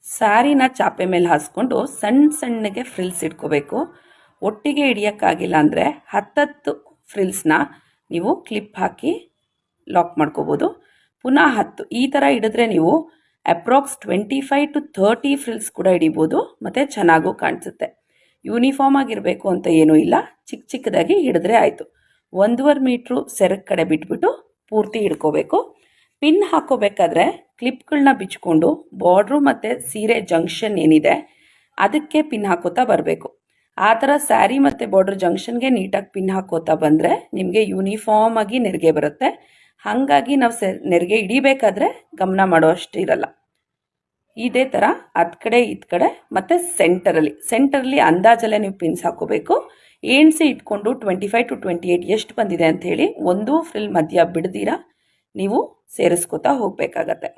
ಸ್ಯಾರಿನ ಚಾಪೆ ಮೇಲೆ ಹಾಸ್ಕೊಂಡು ಸಣ್ಣ ಸಣ್ಣಗೆ ಫ್ರಿಲ್ಸ್ ಇಟ್ಕೋಬೇಕು. ಒಟ್ಟಿಗೆ ಹಿಡಿಯೋಕ್ಕಾಗಿಲ್ಲ ಅಂದರೆ 10 ಫ್ರಿಲ್ಸ್ನ ನೀವು ಕ್ಲಿಪ್ ಹಾಕಿ ಲಾಕ್ ಮಾಡ್ಕೋಬೋದು. ಪುನಃ 10 ಈ ಥರ ಹಿಡಿದ್ರೆ ನೀವು ಅಪ್ರಾಕ್ಸ್ 25 to 30 ಫ್ರಿಲ್ಸ್ ಕೂಡ ಹಿಡಿಬೋದು ಮತ್ತು ಚೆನ್ನಾಗೂ ಕಾಣಿಸುತ್ತೆ. ಯೂನಿಫಾರ್ಮ್ ಆಗಿರಬೇಕು ಅಂತ ಏನೂ ಇಲ್ಲ, ಚಿಕ್ಕ ಚಿಕ್ಕದಾಗಿ ಹಿಡಿದ್ರೆ ಆಯಿತು. 1.5 ಮೀಟ್ರು ಸೆರಗ್ ಕಡೆ ಬಿಟ್ಬಿಟ್ಟು ಪೂರ್ತಿ ಹಿಡ್ಕೋಬೇಕು. ಪಿನ್ ಹಾಕೋಬೇಕಾದ್ರೆ ಕ್ಲಿಪ್ಗಳನ್ನ ಬಿಚ್ಕೊಂಡು ಬಾರ್ಡ್ರು ಮತ್ತು ಸೀರೆ ಜಂಕ್ಷನ್ ಏನಿದೆ ಅದಕ್ಕೆ ಪಿನ್ ಹಾಕೋತಾ ಬರಬೇಕು. ಆ ಥರ ಸ್ಯಾರಿ ಮತ್ತು ಬಾರ್ಡ್ರ್ ಜಂಕ್ಷನ್ಗೆ ನೀಟಾಗಿ ಪಿನ್ ಹಾಕೋತಾ ಬಂದರೆ ನಿಮಗೆ ಯೂನಿಫಾರ್ಮ್ ಆಗಿ ನೆರಿಗೆ ಬರುತ್ತೆ. ಹಾಗಾಗಿ ನಾವು ನೆರಿಗೆ ಹಿಡಿಬೇಕಾದ್ರೆ ಗಮನ ಮಾಡೋ ಅಷ್ಟು ಇರಲ್ಲ. ಇದೇ ಥರ ಅದ್ ಕಡೆ ಇದ್ ಕಡೆ ಮತ್ತು ಸೆಂಟರಲ್ಲಿ ಅಂದಾಜಲ್ಲೇ ನೀವು ಪಿನ್ಸ್ ಹಾಕೋಬೇಕು. ಎಣ್ಸಿ ಇಟ್ಕೊಂಡು 25 to 28 ಎಷ್ಟು ಬಂದಿದೆ ಅಂತ ಹೇಳಿ ಒಂದು ಫ್ರಿಲ್ ಮಧ್ಯ ಬಿಡ್ದಿರಾ ನೀವು ಸೇರಿಸ್ಕೋತಾ ಹೋಗಬೇಕಾಗತ್ತೆ.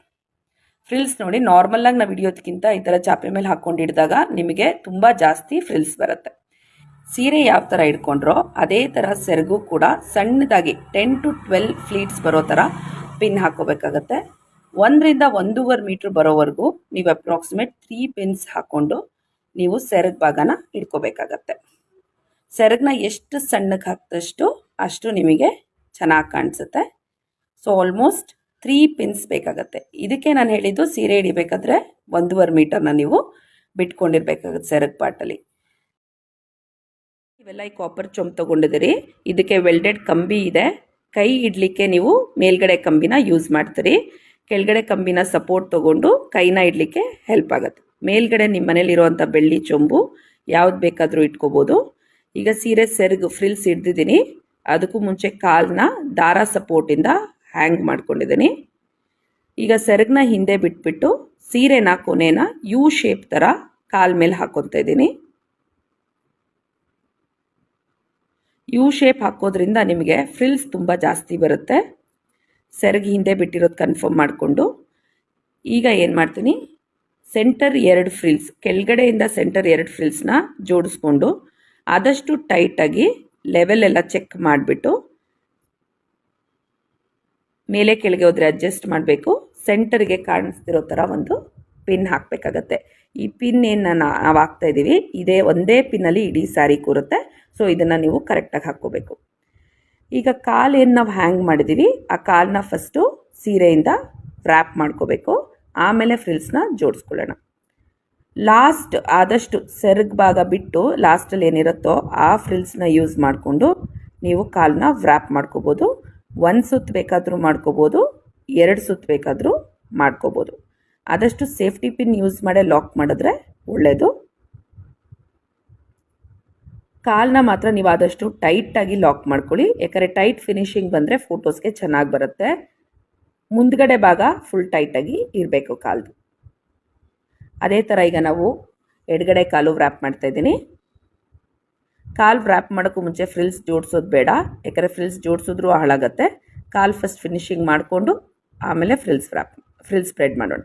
ಫ್ರಿಲ್ಸ್ ನೋಡಿ, ನಾರ್ಮಲಾಗಿ ನಾವು ಹಿಡಿಯೋದಕ್ಕಿಂತ ಈ ಥರ ಚಾಪೆ ಮೇಲೆ ಹಾಕ್ಕೊಂಡು ಹಿಡಿದಾಗ ನಿಮಗೆ ತುಂಬ ಜಾಸ್ತಿ ಫ್ರಿಲ್ಸ್ ಬರುತ್ತೆ. ಸೀರೆ ಯಾವ ಥರ ಹಿಡ್ಕೊಂಡ್ರೋ ಅದೇ ಥರ ಸೆರಗು ಕೂಡ ಸಣ್ಣದಾಗಿ 10 to 12 ಫ್ಲೀಟ್ಸ್ ಬರೋ ಥರ ಪಿನ್ ಹಾಕೋಬೇಕಾಗತ್ತೆ. 1ರಿಂದ 1.5 ಮೀಟ್ರ್ ಬರೋವರೆಗೂ ನೀವು ಅಪ್ರಾಕ್ಸಿಮೇಟ್ 3 ಪಿನ್ಸ್ ಹಾಕ್ಕೊಂಡು ನೀವು ಸೆರಗ್ ಭಾಗನ ಹಿಡ್ಕೋಬೇಕಾಗತ್ತೆ. ಸೆರಗನ್ನ ಎಷ್ಟು ಸಣ್ಣಕ್ಕೆ ಹಾಕಿದಷ್ಟು ಅಷ್ಟು ನಿಮಗೆ ಚೆನ್ನಾಗಿ ಕಾಣಿಸುತ್ತೆ. ಸೊ ಆಲ್ಮೋಸ್ಟ್ 3 ಪಿನ್ಸ್ ಬೇಕಾಗತ್ತೆ. ಇದಕ್ಕೆ ನಾನು ಹೇಳಿದ್ದು ಸೀರೆ ಹಿಡಿಬೇಕಾದ್ರೆ 1.5 ಮೀಟರ್ನ ನೀವು ಬಿಟ್ಕೊಂಡಿರ್ಬೇಕಾಗತ್ತೆ ಸೆರಗ್ ಪಾಟಲ್ಲಿ. ಇವೆಲ್ಲ ಈ ಕಾಪರ್ ಚೊಂಬ್ ತೊಗೊಂಡಿದ್ದೀರಿ. ಇದಕ್ಕೆ ವೆಲ್ಡೆಡ್ ಕಂಬಿ ಇದೆ. ಕೈ ಇಡ್ಲಿಕ್ಕೆ ನೀವು ಮೇಲ್ಗಡೆ ಕಂಬಿನ ಯೂಸ್ ಮಾಡ್ತೀರಿ. ಕೆಳಗಡೆ ಕಂಬಿನ ಸಪೋರ್ಟ್ ತೊಗೊಂಡು ಕೈನ ಇಡ್ಲಿಕ್ಕೆ ಹೆಲ್ಪ್ ಆಗುತ್ತೆ. ಮೇಲ್ಗಡೆ ನಿಮ್ಮ ಮನೇಲಿರುವಂಥ ಬೆಳ್ಳಿ ಚೊಂಬು ಯಾವ್ದು ಬೇಕಾದರೂ ಇಟ್ಕೋಬೋದು. ಈಗ ಸೀರೆ ಸೆರಗು ಫ್ರಿಲ್ಸ್ ಹಿಡ್ದಿದ್ದೀನಿ. ಅದಕ್ಕೂ ಮುಂಚೆ ಕಾಲನ್ನ ದಾರ ಸಪೋರ್ಟಿಂದ ಹ್ಯಾಂಗ್ ಮಾಡ್ಕೊಂಡಿದ್ದೀನಿ. ಈಗ ಸೆರಗನ್ನ ಹಿಂದೆ ಬಿಟ್ಬಿಟ್ಟು ಸೀರೆನ ಕೊನೆನ ಯು ಶೇಪ್ ಥರ ಕಾಲ್ ಮೇಲೆ ಹಾಕೊತಾ ಇದ್ದೀನಿ. ಯು ಶೇಪ್ ಹಾಕೋದ್ರಿಂದ ನಿಮಗೆ ಫ್ರಿಲ್ಸ್ ತುಂಬ ಜಾಸ್ತಿ ಬರುತ್ತೆ. ಸೆರಗು ಹಿಂದೆ ಬಿಟ್ಟಿರೋದು ಕನ್ಫರ್ಮ್ ಮಾಡಿಕೊಂಡು ಈಗ ಏನು ಮಾಡ್ತೀನಿ, ಸೆಂಟರ್ 2 ಫ್ರಿಲ್ಸ್, ಕೆಳಗಡೆಯಿಂದ ಸೆಂಟರ್ 2 ಫ್ರಿಲ್ಸ್ನ ಜೋಡಿಸ್ಕೊಂಡು ಆದಷ್ಟು ಟೈಟಾಗಿ ಲೆವೆಲ್ ಎಲ್ಲ ಚೆಕ್ ಮಾಡಿಬಿಟ್ಟು ಮೇಲೆ ಕೆಳಗೆ ಹೋದರೆ ಅಡ್ಜಸ್ಟ್ ಮಾಡಬೇಕು. ಸೆಂಟರ್ಗೆ ಕಾಣಿಸ್ತಿರೋ ಥರ ಒಂದು ಪಿನ್ ಹಾಕಬೇಕಾಗತ್ತೆ. ಈ ಪಿನ್ ಏನು ನಾವು ಹಾಕ್ತಾ ಇದ್ದೀವಿ ಇದೇ ಒಂದೇ ಪಿನ್ನಲ್ಲಿ ಇಡೀ ಸ್ಯಾರಿ ಕೂರುತ್ತೆ. ಸೊ ಇದನ್ನು ನೀವು ಕರೆಕ್ಟಾಗಿ ಹಾಕ್ಕೋಬೇಕು. ಈಗ ಕಾಲು ಏನು ನಾವು ಹ್ಯಾಂಗ್ ಮಾಡಿದ್ದೀವಿ ಆ ಕಾಲನ್ನ ಫಸ್ಟು ಸೀರೆಯಿಂದ ವ್ರ್ಯಾಪ್ ಮಾಡ್ಕೋಬೇಕು. ಆಮೇಲೆ ಫ್ರಿಲ್ಸ್ನ ಜೋಡಿಸ್ಕೊಳ್ಳೋಣ. ಲಾಸ್ಟ್ ಆದಷ್ಟು ಸೆರಗ್ ಭಾಗ ಬಿಟ್ಟು ಲಾಸ್ಟಲ್ಲಿ ಏನಿರುತ್ತೋ ಆ ಫ್ರಿಲ್ಸ್ನ ಯೂಸ್ ಮಾಡಿಕೊಂಡು ನೀವು ಕಾಲನ್ನ ವ್ರ್ಯಾಪ್ ಮಾಡ್ಕೋಬೋದು. 1 ಸುತ್ತು ಬೇಕಾದರೂ ಮಾಡ್ಕೋಬೋದು, 2 ಸುತ್ತು ಬೇಕಾದರೂ ಮಾಡ್ಕೋಬೋದು. ಆದಷ್ಟು ಸೇಫ್ಟಿ ಪಿನ್ ಯೂಸ್ ಮಾಡೇ ಲಾಕ್ ಮಾಡಿದ್ರೆ ಒಳ್ಳೆಯದು. ಕಾಲನ್ನ ಮಾತ್ರ ನೀವು ಆದಷ್ಟು ಟೈಟಾಗಿ ಲಾಕ್ ಮಾಡ್ಕೊಳ್ಳಿ. ಯಾಕಂದರೆ ಟೈಟ್ ಫಿನಿಶಿಂಗ್ ಬಂದರೆ ಫೋಟೋಸ್ಗೆ ಚೆನ್ನಾಗಿ ಬರುತ್ತೆ. ಮುಂದ್ಗಡೆ ಭಾಗ ಫುಲ್ ಟೈಟಾಗಿ ಇರಬೇಕು ಕಾಲ್ದು. ಅದೇ ಥರ ಈಗ ನಾವು ಎಡಗಡೆ ಕಾಲು ವ್ರ್ಯಾಪ್ ಮಾಡ್ತಾಯಿದ್ದೀನಿ. ಕಾಲು ವ್ರ್ಯಾಪ್ ಮಾಡೋಕ್ಕೂ ಮುಂಚೆ ಫ್ರಿಲ್ಸ್ ಜೋಡಿಸೋದು ಬೇಡ, ಯಾಕಂದರೆ ಫ್ರಿಲ್ಸ್ ಜೋಡಿಸಿದ್ರೂ ಹಾಳಾಗತ್ತೆ. ಕಾಲು ಫಸ್ಟ್ ಫಿನಿಶಿಂಗ್ ಮಾಡಿಕೊಂಡು ಆಮೇಲೆ ಫ್ರಿಲ್ಸ್ ಸ್ಪ್ರೆಡ್ ಮಾಡೋಣ.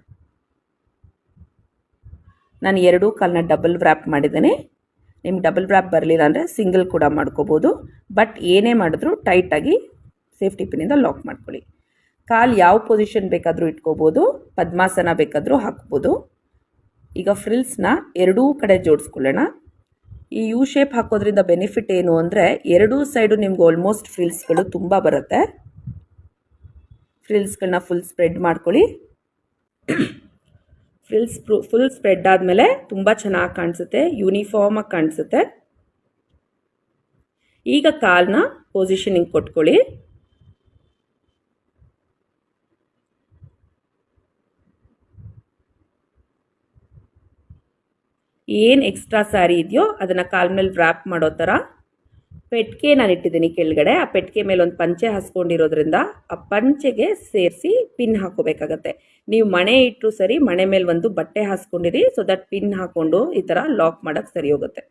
ನಾನು 2 ಕಾಲನ್ನ ಡಬಲ್ ವ್ರ್ಯಾಪ್ ಮಾಡಿದ್ದೇನೆ. ನಿಮ್ಗೆ ಡಬಲ್ ವ್ರ್ಯಾಪ್ ಬರಲಿಲ್ಲ ಅಂದರೆ ಸಿಂಗಲ್ ಕೂಡ ಮಾಡ್ಕೋಬೋದು. ಬಟ್ ಏನೇ ಮಾಡಿದ್ರೂ ಟೈಟಾಗಿ ಸೇಫ್ಟಿ ಪಿನ್ನಿಂದ ಲಾಕ್ ಮಾಡ್ಕೊಳ್ಳಿ. ಕಾಲು ಯಾವ ಪೊಸಿಷನ್ ಬೇಕಾದರೂ ಇಟ್ಕೋಬೋದು, ಪದ್ಮಾಸನ ಬೇಕಾದರೂ ಹಾಕ್ಬೋದು. ಈಗ ಫ್ರಿಲ್ಸ್ನ 2 ಕಡೆ ಜೋಡಿಸ್ಕೊಳ್ಳೋಣ. ಈ ಯು ಶೇಪ್ ಹಾಕೋದ್ರಿಂದ ಬೆನಿಫಿಟ್ ಏನು ಅಂದರೆ 2 ಸೈಡು ನಿಮ್ಗೆ ಆಲ್ಮೋಸ್ಟ್ ಫ್ರಿಲ್ಸ್ಗಳು ತುಂಬ ಬರುತ್ತೆ. ಫ್ರಿಲ್ಸ್ಗಳನ್ನ ಫುಲ್ ಸ್ಪ್ರೆಡ್ ಮಾಡ್ಕೊಳ್ಳಿ. ಫುಲ್ ಸ್ಪ್ರೆಡ್ ಆದಮೇಲೆ ತುಂಬ ಚೆನ್ನಾಗಿ ಕಾಣಿಸುತ್ತೆ, ಯೂನಿಫಾರ್ಮಾಗಿ ಕಾಣಿಸುತ್ತೆ. ಈಗ ಕಾಲನ್ನ ಪೊಸಿಷನಿಂಗ್ ಕೊಟ್ಕೊಳ್ಳಿ. ಏನು ಎಕ್ಸ್ಟ್ರಾ ಸ್ಯಾರಿ ಇದೆಯೋ ಅದನ್ನು ಕಾಲ ಮೇಲೆ ವ್ರ್ಯಾಪ್ ಮಾಡೋ ಥರ ಪೆಟ್ಟಿಗೆ ನಾನು ಇಟ್ಟಿದ್ದೀನಿ ಕೆಳಗಡೆ. ಆ ಪೆಟ್ಟಿಗೆ ಮೇಲೆ ಒಂದು ಪಂಚೆ ಹಾಸ್ಕೊಂಡಿರೋದ್ರಿಂದ ಆ ಪಂಚೆಗೆ ಸೇರಿಸಿ ಪಿನ್ ಹಾಕೋಬೇಕಾಗತ್ತೆ. ನೀವು ಮಣೆ ಇಟ್ಟರು ಸರಿ, ಮಣೆ ಮೇಲೆ ಒಂದು ಬಟ್ಟೆ ಹಾಸ್ಕೊಂಡಿರಿ. ಸೊ ದಟ್ ಪಿನ್ ಹಾಕ್ಕೊಂಡು ಈ ಥರ ಲಾಕ್ ಮಾಡೋಕ್ಕೆ ಸರಿ ಹೋಗುತ್ತೆ.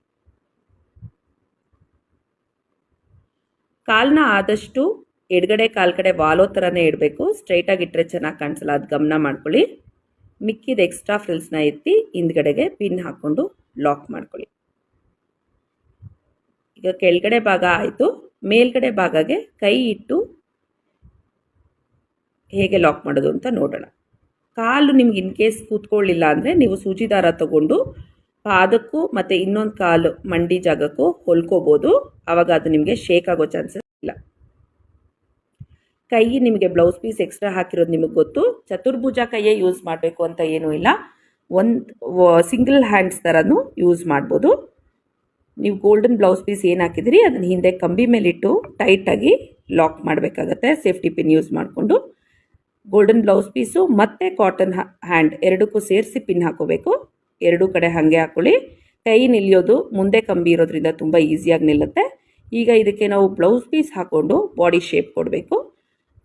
ಕಾಲನ್ನ ಆದಷ್ಟು ಎಡಗಡೆ ಕಾಲು ಕಡೆ ವಾಲೋ ಥರನೇ ಇಡಬೇಕು. ಸ್ಟ್ರೈಟಾಗಿ ಇಟ್ಟರೆ ಚೆನ್ನಾಗಿ ಕಾಣಿಸಲ್ಲ, ಅದು ಗಮನ ಮಾಡ್ಕೊಳ್ಳಿ. ಮಿಕ್ಕಿದ ಎಕ್ಸ್ಟ್ರಾ ಫ್ರಿಲ್ಸ್ನ ಎತ್ತಿ ಹಿಂದ್ಗಡೆಗೆ ಪಿನ್ ಹಾಕ್ಕೊಂಡು ಲಾಕ್ ಮಾಡ್ಕೊಳ್ಳಿ. ಈಗ ಕೆಳಗಡೆ ಭಾಗ ಆಯಿತು. ಮೇಲ್ಗಡೆ ಭಾಗಕ್ಕೆ ಕೈ ಇಟ್ಟು ಹೇಗೆ ಲಾಕ್ ಮಾಡೋದು ಅಂತ ನೋಡೋಣ. ಕಾಲು ನಿಮ್ಗೆ ಇನ್ ಕೇಸ್ ಕೂತ್ಕೊಳ್ಳಿಲ್ಲ ಅಂದರೆ ನೀವು ಸೂಜಿ ದಾರ ತಗೊಂಡು ಪಾದಕ್ಕೂ ಮತ್ತು ಇನ್ನೊಂದು ಕಾಲು ಮಂಡಿ ಜಾಗಕ್ಕೂ ಹೊಲ್ಕೋಬೋದು. ಆವಾಗ ಅದು ನಿಮಗೆ ಶೇಕ್ ಆಗೋ ಚಾನ್ಸಸ್ ಇಲ್ಲ. ಕೈ ನಿಮಗೆ ಬ್ಲೌಸ್ ಪೀಸ್ ಎಕ್ಸ್ಟ್ರಾ ಹಾಕಿರೋದು ನಿಮಗೆ ಗೊತ್ತು. ಚತುರ್ಭುಜ ಕೈಯೇ ಯೂಸ್ ಮಾಡಬೇಕು ಅಂತ ಏನೂ ಇಲ್ಲ. ಒಂದು ಸಿಂಗಲ್ ಹ್ಯಾಂಡ್ಸ್ ಥರನೂ ಯೂಸ್ ಮಾಡ್ಬೋದು. ನೀವು ಗೋಲ್ಡನ್ ಬ್ಲೌಸ್ ಪೀಸ್ ಏನು ಹಾಕಿದಿರಿ ಅದನ್ನು ಹಿಂದೆ ಕಂಬಿ ಮೇಲಿಟ್ಟು ಟೈಟಾಗಿ ಲಾಕ್ ಮಾಡಬೇಕಾಗತ್ತೆ ಸೇಫ್ಟಿ ಪಿನ್ ಯೂಸ್ ಮಾಡಿಕೊಂಡು. ಗೋಲ್ಡನ್ ಬ್ಲೌಸ್ ಪೀಸು ಮತ್ತು ಕಾಟನ್ ಹ್ಯಾಂಡ್ ಎರಡಕ್ಕೂ ಸೇರಿಸಿ ಪಿನ್ ಹಾಕೋಬೇಕು. ಎರಡೂ ಕಡೆ ಹಾಗೆ ಹಾಕೊಳ್ಳಿ. ಕೈ ನಿಲ್ಲಿಯೋದು ಮುಂದೆ ಕಂಬಿ ಇರೋದ್ರಿಂದ ತುಂಬ ಈಸಿಯಾಗಿ ನಿಲ್ಲುತ್ತೆ. ಈಗ ಇದಕ್ಕೆ ನಾವು ಬ್ಲೌಸ್ ಪೀಸ್ ಹಾಕ್ಕೊಂಡು ಬಾಡಿ ಶೇಪ್ ಕೊಡಬೇಕು.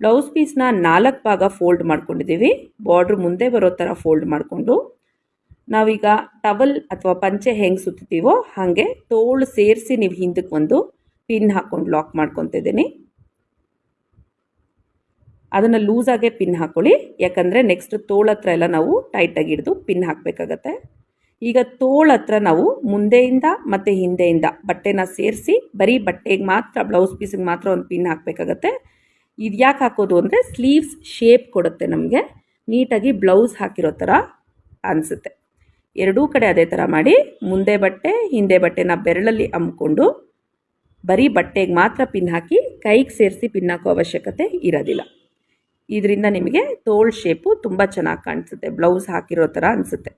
ಬ್ಲೌಸ್ ಪೀಸ್ನ 4 ಭಾಗ ಫೋಲ್ಡ್ ಮಾಡ್ಕೊಂಡಿದ್ದೀವಿ. ಬಾರ್ಡ್ರ್ ಮುಂದೆ ಬರೋ ಥರ ಫೋಲ್ಡ್ ಮಾಡಿಕೊಂಡು ನಾವೀಗ ಟವಲ್ ಅಥವಾ ಪಂಚೆ ಹೆಂಗೆ ಸುತ್ತೀವೋ ಹಾಗೆ ತೋಳು ಸೇರಿಸಿ ನೀವು ಹಿಂದಕ್ಕೆ ಒಂದು ಪಿನ್ ಹಾಕ್ಕೊಂಡು ಲಾಕ್ ಮಾಡ್ಕೊತಿದ್ದೀನಿ. ಅದನ್ನು ಲೂಸಾಗೆ ಪಿನ್ ಹಾಕ್ಕೊಳ್ಳಿ, ಯಾಕಂದರೆ ನೆಕ್ಸ್ಟ್ ತೋಳ ಹತ್ರ ಎಲ್ಲ ನಾವು ಟೈಟಾಗಿ ಹಿಡಿದು ಪಿನ್ ಹಾಕಬೇಕಾಗತ್ತೆ. ಈಗ ತೋಳ ಹತ್ರ ನಾವು ಮುಂದೆಯಿಂದ ಮತ್ತು ಹಿಂದೆಯಿಂದ ಬಟ್ಟೆನ ಸೇರಿಸಿ ಬರೀ ಬಟ್ಟೆಗೆ ಮಾತ್ರ ಬ್ಲೌಸ್ ಪೀಸಿಗೆ ಮಾತ್ರ ಒಂದು ಪಿನ್ ಹಾಕಬೇಕಾಗತ್ತೆ. ಇದು ಯಾಕೆ ಹಾಕೋದು ಅಂದರೆ ಸ್ಲೀವ್ಸ್ ಶೇಪ್ ಕೊಡುತ್ತೆ, ನಮಗೆ ನೀಟಾಗಿ ಬ್ಲೌಸ್ ಹಾಕಿರೋ ಥರ ಅನಿಸುತ್ತೆ. ಎರಡೂ ಕಡೆ ಅದೇ ಥರ ಮಾಡಿ ಮುಂದೆ ಬಟ್ಟೆ ಹಿಂದೆ ಬಟ್ಟೆನ ಬೆರಳಲ್ಲಿ ಅಮ್ಕೊಂಡು ಬರೀ ಬಟ್ಟೆಗೆ ಮಾತ್ರ ಪಿನ್ ಹಾಕಿ ಕೈಗೆ ಸೇರಿಸಿ ಪಿನ್ ಹಾಕೋ ಅವಶ್ಯಕತೆ ಇರೋದಿಲ್ಲ. ಇದರಿಂದ ನಿಮಗೆ ತೋಳು ಶೇಪು ತುಂಬ ಚೆನ್ನಾಗಿ ಕಾಣಿಸುತ್ತೆ, ಬ್ಲೌಸ್ ಹಾಕಿರೋ ಥರ ಅನಿಸುತ್ತೆ.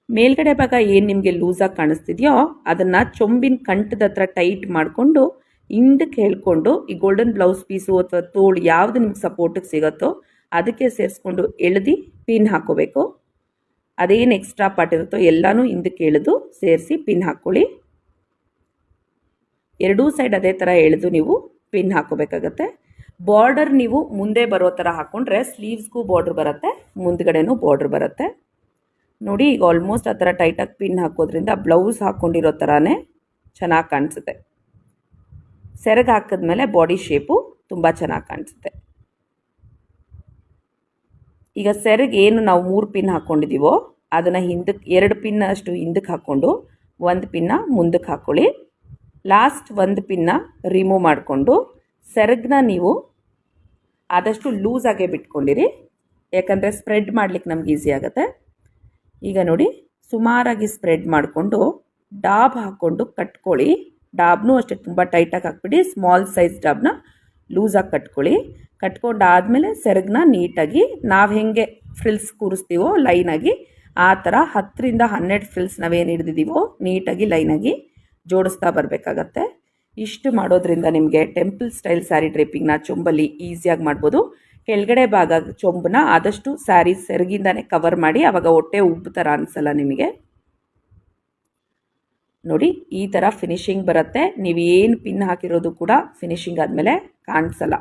ಮೇಲ್ಗಡೆ ಭಾಗ ಏನು ನಿಮಗೆ ಲೂಸಾಗಿ ಕಾಣಿಸ್ತಿದೆಯೋ ಅದನ್ನು ಚೊಂಬಿನ ಕಂಠದ ಹತ್ರ ಟೈಟ್ ಮಾಡಿಕೊಂಡು ಹಿಂದಕ್ಕೆ ಹೇಳ್ಕೊಂಡು ಈ ಗೋಲ್ಡನ್ ಬ್ಲೌಸ್ ಪೀಸು ಅಥವಾ ತೋಳು ಯಾವುದು ನಿಮ್ಗೆ ಸಪೋರ್ಟಿಗೆ ಸಿಗುತ್ತೋ ಅದಕ್ಕೆ ಸೇರಿಸ್ಕೊಂಡು ಎಳೆದು ಪಿನ್ ಹಾಕೋಬೇಕು. ಅದೇನು ಎಕ್ಸ್ಟ್ರಾ ಪಾರ್ಟ್ ಇರುತ್ತೋ ಎಲ್ಲನೂ ಹಿಂದಕ್ಕೆ ಎಳೆದು ಸೇರಿಸಿ ಪಿನ್ ಹಾಕ್ಕೊಳ್ಳಿ. ಎರಡೂ ಸೈಡ್ ಅದೇ ಥರ ಎಳೆದು ನೀವು ಪಿನ್ ಹಾಕೋಬೇಕಾಗತ್ತೆ. ಬಾರ್ಡರ್ ನೀವು ಮುಂದೆ ಬರೋ ಥರ ಹಾಕ್ಕೊಂಡ್ರೆ ಸ್ಲೀವ್ಸ್ಗೂ ಬಾರ್ಡ್ರ್ ಬರುತ್ತೆ, ಮುಂದ್ಗಡೆನೂ ಬಾರ್ಡ್ರ್ ಬರುತ್ತೆ. ನೋಡಿ ಈಗ ಆಲ್ಮೋಸ್ಟ್ ಆ ಥರ ಟೈಟಾಗಿ ಪಿನ್ ಹಾಕೋದ್ರಿಂದ ಬ್ಲೌಸ್ ಹಾಕ್ಕೊಂಡಿರೋ ಥರನೇ ಚೆನ್ನಾಗಿ ಕಾಣಿಸುತ್ತೆ. ಸೆರಗು ಹಾಕಿದ್ಮೇಲೆ ಬಾಡಿ ಶೇಪು ತುಂಬ ಚೆನ್ನಾಗಿ ಕಾಣಿಸುತ್ತೆ. ಈಗ ಸೆರಗು ಏನು ನಾವು 3 ಪಿನ್ ಹಾಕ್ಕೊಂಡಿದ್ದೀವೋ ಅದನ್ನು ಹಿಂದಕ್ಕೆ 2 ಪಿನ್ ಅಷ್ಟು ಹಿಂದಕ್ಕೆ ಹಾಕ್ಕೊಂಡು 1 ಪಿನ್ನ ಮುಂದಕ್ಕೆ ಹಾಕ್ಕೊಳ್ಳಿ. ಲಾಸ್ಟ್ 1 ಪಿನ್ನ ರಿಮೂವ್ ಮಾಡಿಕೊಂಡು ಸೆರಗನ್ನ ನೀವು ಆದಷ್ಟು ಲೂಸಾಗೆ ಬಿಟ್ಕೊಂಡಿರಿ, ಯಾಕಂದರೆ ಸ್ಪ್ರೆಡ್ ಮಾಡಲಿಕ್ಕೆ ನಮ್ಗೆ ಈಸಿ ಆಗುತ್ತೆ. ಈಗ ನೋಡಿ ಸುಮಾರಾಗಿ ಸ್ಪ್ರೆಡ್ ಮಾಡಿಕೊಂಡು ಡಾಬ್ ಹಾಕ್ಕೊಂಡು ಕಟ್ಕೊಳ್ಳಿ. ಡಾಬ್ನೂ ಅಷ್ಟೇ ತುಂಬ ಟೈಟಾಗಿ ಹಾಕ್ಬಿಡಿ, ಸ್ಮಾಲ್ ಸೈಜ್ ಡಾಬ್ನ ಲೂಸಾಗಿ ಕಟ್ಕೊಳ್ಳಿ. ಕಟ್ಕೊಂಡಾದಮೇಲೆ ಸೆರಗನ್ನ ನೀಟಾಗಿ ನಾವು ಹೆಂಗೆ ಫ್ರಿಲ್ಸ್ ಕೂರಿಸ್ತೀವೋ ಲೈನಾಗಿ ಆ ಥರ 10ರಿಂದ 12 ಫ್ರಿಲ್ಸ್ ನಾವೇನು ಹಿಡ್ದಿದ್ದೀವೋ ನೀಟಾಗಿ ಲೈನಾಗಿ ಜೋಡಿಸ್ತಾ ಬರಬೇಕಾಗತ್ತೆ. ಇಷ್ಟು ಮಾಡೋದ್ರಿಂದ ನಿಮಗೆ ಟೆಂಪಲ್ ಸ್ಟೈಲ್ ಸ್ಯಾರಿ ಡ್ರೇಪಿಂಗ್ನ ಚೊಂಬಲ್ಲಿ ಈಸಿಯಾಗಿ ಮಾಡ್ಬೋದು. ಕೆಳಗಡೆ ಭಾಗ ಚೊಂಬನ್ನ ಆದಷ್ಟು ಸ್ಯಾರಿ ಸೆರಗಿಂದಾನೇ ಕವರ್ ಮಾಡಿ, ಆವಾಗ ಹೊಟ್ಟೆ ಉಬ್ಬು ಥರ ಅನಿಸಲ್ಲ ನಿಮಗೆ. ನೋಡಿ ಈ ಥರ ಫಿನಿಶಿಂಗ್ ಬರುತ್ತೆ. ನೀವು ಏನು ಪಿನ್ ಹಾಕಿರೋದು ಕೂಡ ಫಿನಿಶಿಂಗ್ ಆದಮೇಲೆ ಕಾಣಿಸಲ್ಲ.